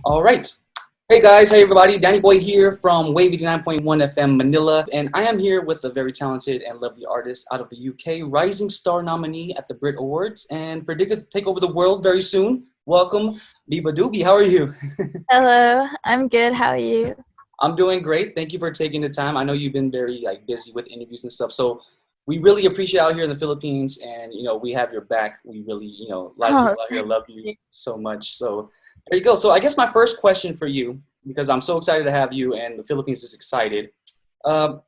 All right. Hey guys, hey everybody. Danny Boy here from Wave 89.1 FM Manila, and I am here with a very talented and lovely artist out of the UK, Rising Star nominee at the Brit Awards, and predicted to take over the world very soon. Welcome, beabadoobee. How are you? Hello, I'm good. How are you? I'm doing great. Thank you for taking the time. I know you've been very busy with interviews and stuff, so we really appreciate out here in the Philippines, and we have your back. We really, a lot of Oh, people out here thank love you you. so much. So there you go. So I guess my first question for you, because I'm so excited to have you, and the Philippines is excited. Um,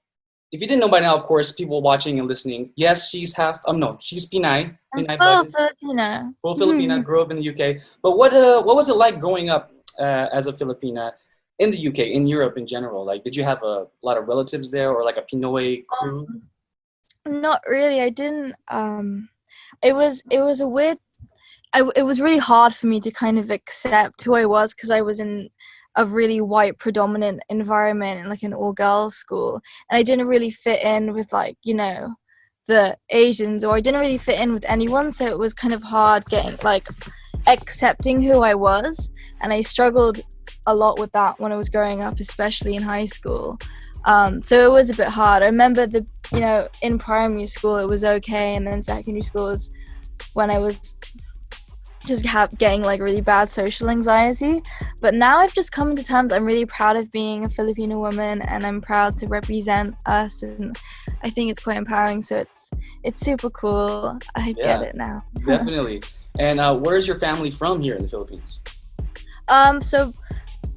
if you didn't know by now, of course, people watching and listening, yes, she's half. No, she's Pinay, I'm Pinay full blooded, Filipino. full Filipina. Grew up in the UK. But what was it like growing up as a Filipina in the UK, in Europe in general? Like, did you have a lot of relatives there, or like a Pinoy crew? Not really. I didn't. It was a weird. It was really hard for me to kind of accept who I was because I was in a really white predominant environment in like an all girls school, and I didn't really fit in with the Asians, or I didn't really fit in with anyone. So it was kind of hard getting accepting who I was, and I struggled a lot with that when I was growing up, especially in high school. So it was a bit hard. I remember in primary school it was okay, and then secondary school was when I was just getting like really bad social anxiety. But now I've just come to terms. I'm really proud of being a Filipino woman, and I'm proud to represent us, and I think it's quite empowering. So it's super cool. I get Yeah, it now. definitely. And where's your family from here in the Philippines? So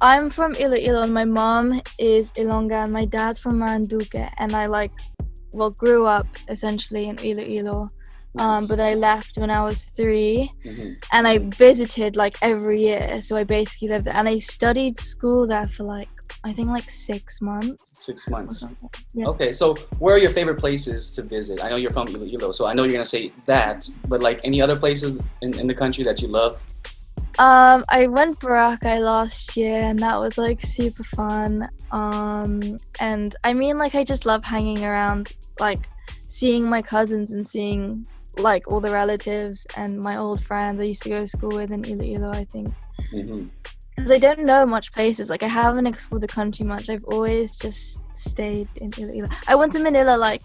I'm from Iloilo, and my mom is Ilongga, and my dad's from Marinduque, and I grew up essentially in Iloilo. Nice. But then I left when I was 3, Hmm. and I visited like every year. So I basically lived there, and I studied school there for I think 6 months Six or months. something. Yeah. Okay, so where are your favorite places to visit? I know you're from Iloilo, so I know you're gonna say that, but like any other places in the country that you love? I went Boracay last year, and that was like super fun. And I mean, I just love hanging around, seeing my cousins and seeing all the relatives and my old friends I used to go to school with in Iloilo, I think. Hmm. Because I don't know much places. I haven't explored the country much. I've always just stayed in Iloilo. I went to Manila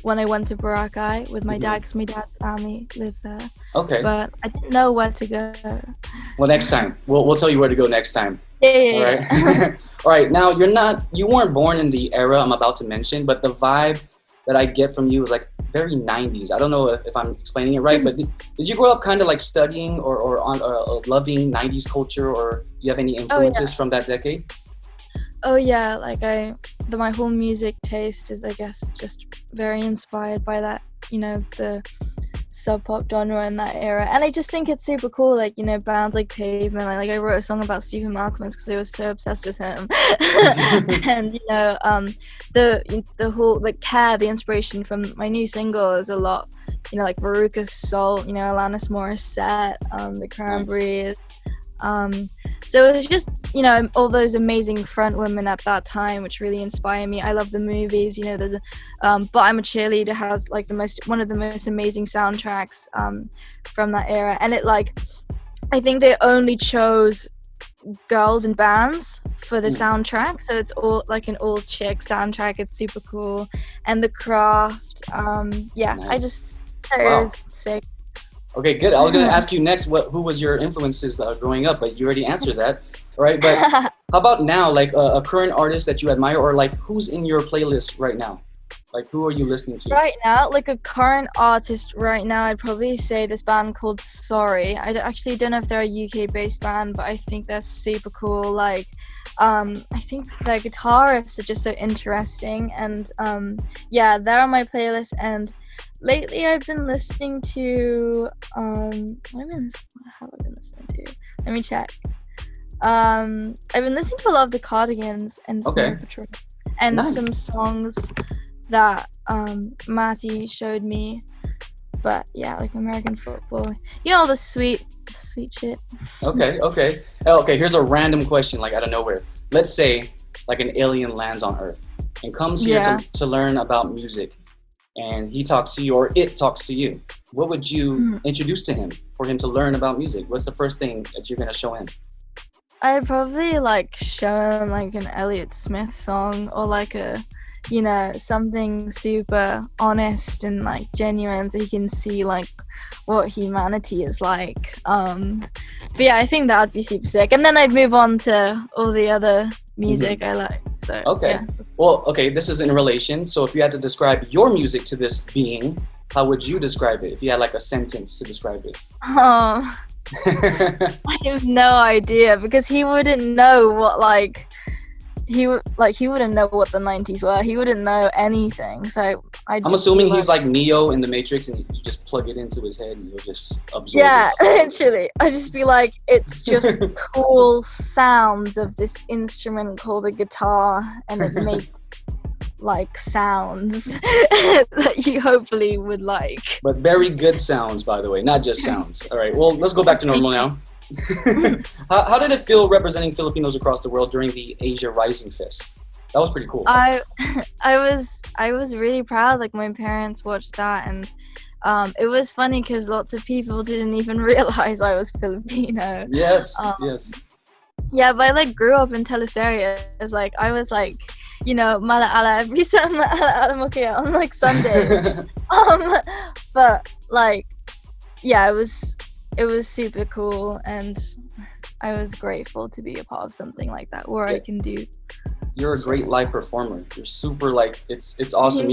when I went to Boracay with my dad, Hmm. because my dad's family lived there. Okay. But I didn't know where to go. Well, next time we'll tell you where to go next time. Yeah, All yeah, right. yeah. All right. Now you weren't born in the era I'm about to mention, but the vibe that I get from you is like very 90s. I don't know if I'm explaining it right, but did you grow up kind of like studying or on loving 90s culture, or do you have any Oh yeah. influences from that decade? Oh yeah. My whole music taste is, I guess, just very inspired by that. The sub pop genre in that era, and I just think it's super cool. Bands like Pavement. I wrote a song about Stephen Malcolm because I was so obsessed with him. And the whole Care, the inspiration from my new single is a lot. Veruca Salt. Alanis Morissette. The Nice. Cranberries. So it was just, all those amazing front women at that time, which really inspire me. I love the movies. There's But I'm a Cheerleader has one of the most amazing soundtracks from that era, and I think they only chose girls in bands for the Hmm. soundtrack, so it's all an all chick soundtrack. It's super cool, and The Craft. Yeah, I Nice. just Wow. it's sick. Okay, good. I was gonna ask you next who was your influences growing up, but you already answered that. All right, but how about now, like a current artist that you admire, or like who's in your playlist right now? Like who are you listening to? Right now, a current artist right now, I'd probably say this band called Sorry. Actually don't know if they're a UK-based band, but I think they're super cool. I think their guitar riffs are just so interesting, and yeah, they're on my playlist. And lately, I've been listening to what have I been listening to? Let me check. I've been listening to a lot of the Cardigans and Snow Okay, Patrol, and some nice. songs that Matty showed me. But yeah, American football, all the sweet shit. Okay, okay. Oh, okay, here's a random question, like out of nowhere. Let's say like an alien lands on Earth and comes here Yeah. to learn about music, and he talks to you or it talks to you. What would you Hmm. introduce to him for him to learn about music? What's the first thing that you're gonna show him? I'd probably like show him like an Elliott Smith song or like a, something super honest and like genuine so he can see like what humanity is like. But yeah, I think that would be super sick. And then I'd move on to all the other music I like. So Okay. yeah. Well, okay, this is in relation. So if you had to describe your music to this being, how would you describe it? If you had like a sentence to describe it. Oh, I have no idea because he wouldn't know what he wouldn't know what the 90s were. He wouldn't know anything. So I'm assuming he's like Neo in the Matrix, and you just plug it into his head, and you'll just absorb yeah, it. literally. I just be like, it's just cool sounds of this instrument called a guitar, and it makes like sounds that you hopefully would like. But very good sounds, by the way, not just sounds. All right, well, let's go back to normal now. How did it feel representing Filipinos across the world during the Asia Rising Fest? That was pretty cool. I was really proud. Like my parents watched that, and it was funny because lots of people didn't even realize I was Filipino. Yes, yes. Yeah, but I like grew up in Teleserye. It's like I was like, malaala every malaala mo kaya on like Sundays. But like, yeah, it was super cool, and I was grateful to be a part of something like that where I can do. You're a great live performer. You're super like it's awesome.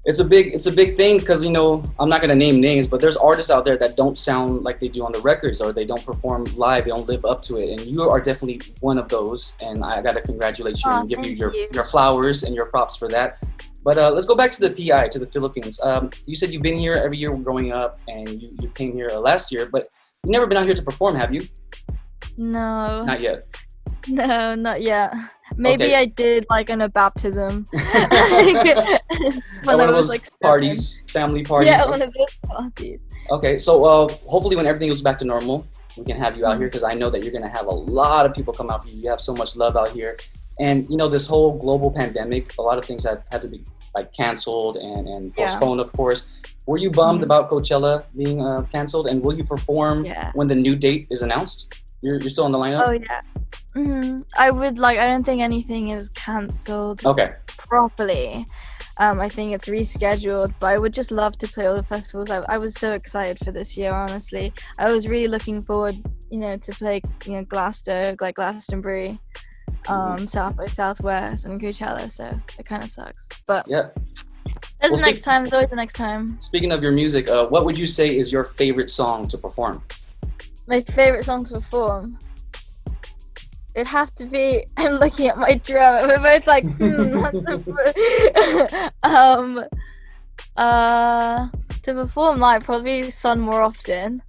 It's a big thing because I'm not gonna name names, but there's artists out there that don't sound like they do on the records, or they don't perform live, they don't live up to it, and you are definitely one of those. And I gotta congratulate you and give you your flowers and your props for that. But let's go back to the PI, to the Philippines. You said you've been here every year growing up, and you came here last year, but you've never been out here to perform, have you? No. Not yet. No, not yet. Maybe Okay. I did like in a baptism. At When one I of was those like 7. parties, family parties. Yeah, one of those parties. Okay, so hopefully when everything goes back to normal, we can have you out here, because I know that you're gonna have a lot of people come out for you. You have so much love out here, and this whole global pandemic, a lot of things that had to be like canceled and postponed, of course. Were you bummed about Coachella being canceled, and will you perform when the new date is announced? You're still on the lineup? Oh yeah. I would I don't think anything is cancelled properly. I think it's rescheduled, but I would just love to play all the festivals. I was so excited for this year, honestly. I was really looking forward, to play, Glastonbury, South by Southwest and Coachella, so it kind of sucks. But yeah. There's the next time, there's always the next time. Speaking of your music, what would you say is your favorite song to perform? My favorite song to perform? It'd have to be, I'm looking at my drum, we're both like, to perform live, probably Sun More Often.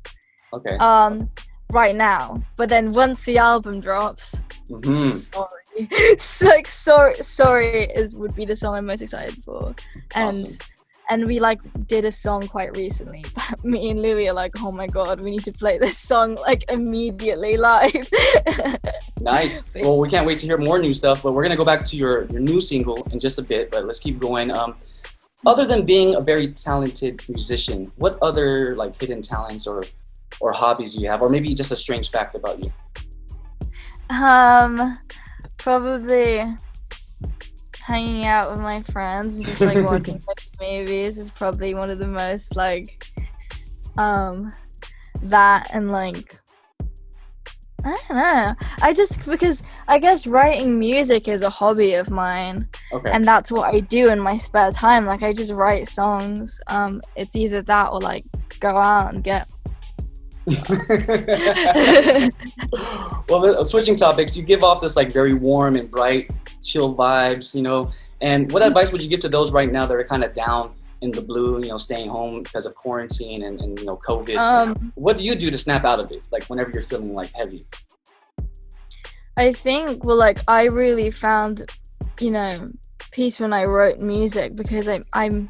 Okay. Right now, but then once the album drops, sorry would be the song I'm most excited for, and awesome. And we did a song quite recently that me and Louis are like, oh my god, we need to play this song immediately live. Nice. Well, we can't wait to hear more new stuff, but we're gonna go back to your new single in just a bit, but let's keep going. Other than being a very talented musician, what other hidden talents or hobbies do you have, or maybe just a strange fact about you? Probably hanging out with my friends and just watching movies is probably one of the most that, and I don't know. Because I guess writing music is a hobby of mine. Okay. And that's what I do in my spare time. I just write songs. It's either that or go out and get. Well, switching topics, you give off this very warm and bright, chill vibes, and what advice would you give to those right now that are kind of down in the blue, staying home because of quarantine and COVID? What do you do to snap out of it, whenever you're feeling heavy? I think, I really found, peace when I wrote music, because I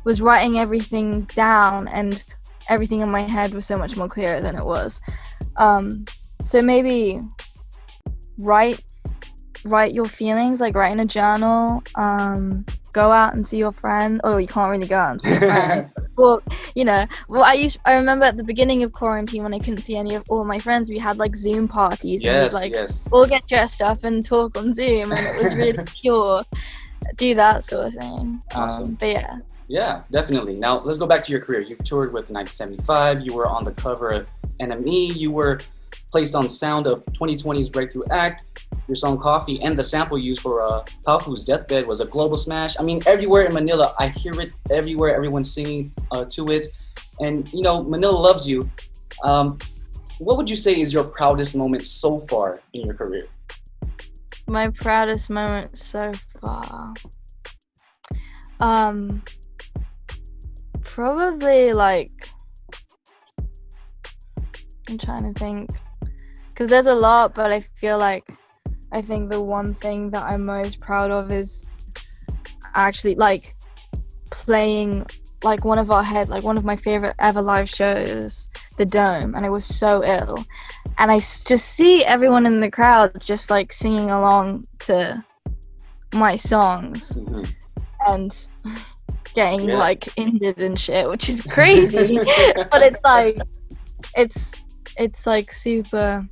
was writing everything down, and everything in my head was so much more clear than it was. So maybe write your feelings, write in a journal, go out and see your friends. Oh, you can't really go out and see your friends. Well, well, I remember at the beginning of quarantine when I couldn't see any of all my friends, we had like Zoom parties and we'd Yes, like yes. all get dressed up and talk on Zoom, and it was really pure. Do that sort of thing. Awesome. But yeah. Yeah, definitely. Now let's go back to your career. You've toured with 1975. You were on the cover of NME. You were placed on sound of 2020's Breakthrough Act. Your song Coffee and the sample used for Paufu's Deathbed was a global smash. I mean, everywhere in Manila, I hear it everywhere. Everyone's singing to it. And, Manila loves you. What would you say is your proudest moment so far in your career? My proudest moment so far. Probably like, I'm trying to think, because there's a lot, but I feel like I think the one thing that I'm most proud of is actually like playing like one of one of my favorite ever live shows, the Dome, and I was so ill, and I just see everyone in the crowd just like singing along to my songs and getting like injured and shit, which is crazy. But it's like super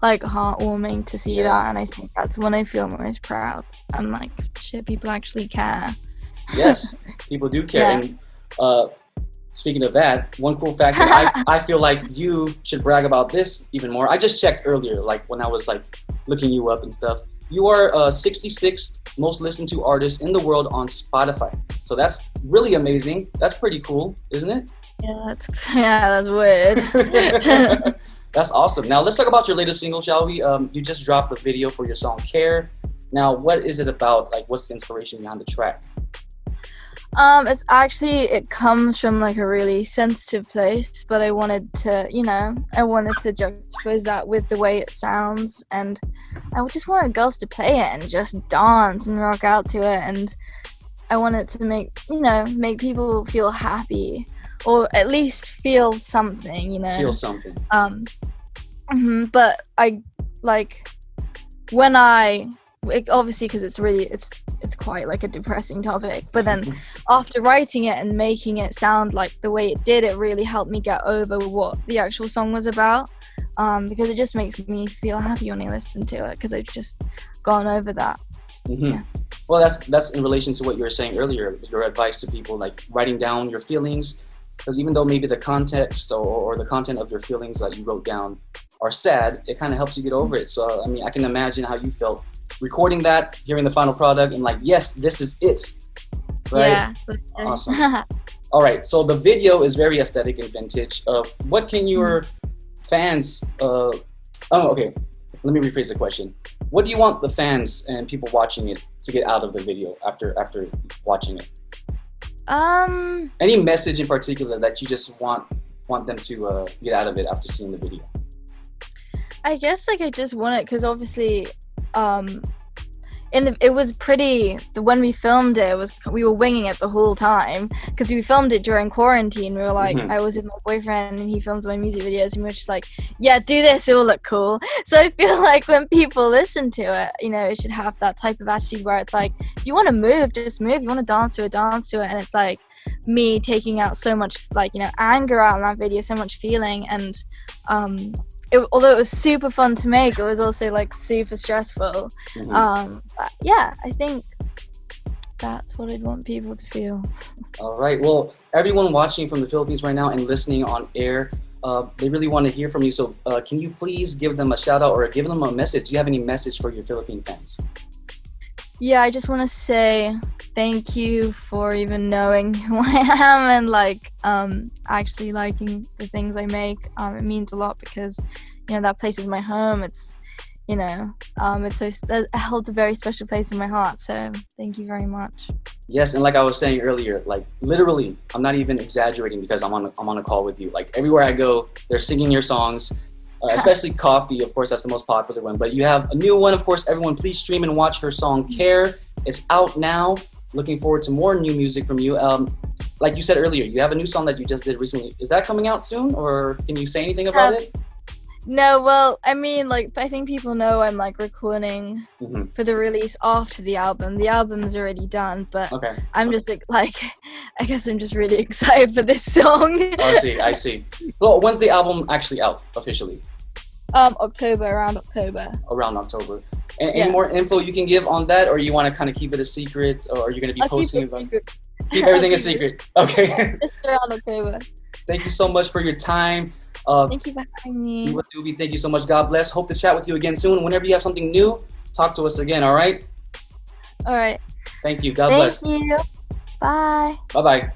like heartwarming to see that, and I think that's when I feel most proud. I'm like, shit, people actually care. Yes, people do care. And speaking of that, one cool fact that I feel like you should brag about this even more. I just checked earlier, like when I was like looking you up and stuff. You are 66th most listened to artist in the world on Spotify. So that's really amazing. That's pretty cool, isn't it? Yeah, that's weird. That's awesome. Now let's talk about your latest single, shall we? You just dropped the video for your song Care. Now, what is it about? Like, what's the inspiration behind the track? It comes from like a really sensitive place, but I wanted to juxtapose that with the way it sounds, and I just wanted girls to play it and just dance and rock out to it, and I wanted to make people feel happy, or at least feel something, Feel something. But I like when obviously, because it's quite like a depressing topic, but then after writing it and making it sound like the way it did, it really helped me get over what the actual song was about, because it just makes me feel happy when I listen to it, because I've just gone over that. Well, that's in relation to what you were saying earlier, your advice to people, like writing down your feelings, because even though maybe the context or the content of your feelings that you wrote down are sad, it kind of helps you get over it. So I mean, I can imagine how you felt recording that, hearing the final product, and like, yes, this is it, right? Yeah. Awesome. All right, so the video is very aesthetic and vintage. What can your fans okay, let me rephrase the question. What do you want the fans and people watching it to get out of the video after watching it? Any message in particular that you just want them to get out of it after seeing the video? I guess like I just want it because obviously it was pretty, when we filmed it, we were winging it the whole time, because we filmed it during quarantine. We were like, I was with my boyfriend and he films my music videos, and we were just like, yeah, do this, it will look cool. So I feel like when people listen to it, it should have that type of attitude where it's like, if you want to move, just move. You want to dance to it, dance to it. And it's like me taking out so much like anger out in that video, so much feeling, and although it was super fun to make, it was also like super stressful. But yeah, I think that's what I'd want people to feel. All right. Well, everyone watching from the Philippines right now and listening on air, they really want to hear from you. So can you please give them a shout out or give them a message? Do you have any message for your Philippine fans? Yeah, I just want to say thank you for even knowing who I am and like actually liking the things I make. It means a lot because that place is my home. It's it holds a very special place in my heart. So thank you very much. Yes, and like I was saying earlier, like literally, I'm not even exaggerating because I'm on a call with you. Like everywhere I go, they're singing your songs. Especially Coffee, of course, that's the most popular one. But you have a new one, of course. Everyone, please stream and watch her song Care. It's out now. Looking forward to more new music from you. Like you said earlier, you have a new song that you just did recently. Is that coming out soon, or can you say anything about it? No, well, I mean, like, I think people know I'm like recording Hmm. for the release after the album. The album's already done, but Okay. I'm just like, I guess I'm just really excited for this song. Oh, I see. I see. Well, when's the album actually out officially? October, around October. Around October. And any Yeah. more info you can give on that, or you want to kind of keep it a secret, or are you going to be I'll keep posting it it on? secret. Keep I'll everything a keep it secret. Okay. just around October. Thank you so much for your time. Thank you for having me. Beabadoobee, thank you so much. God bless. Hope to chat with you again soon. Whenever you have something new, talk to us again. All right. All right. Thank you. God Thank bless. you. Bye. Bye bye.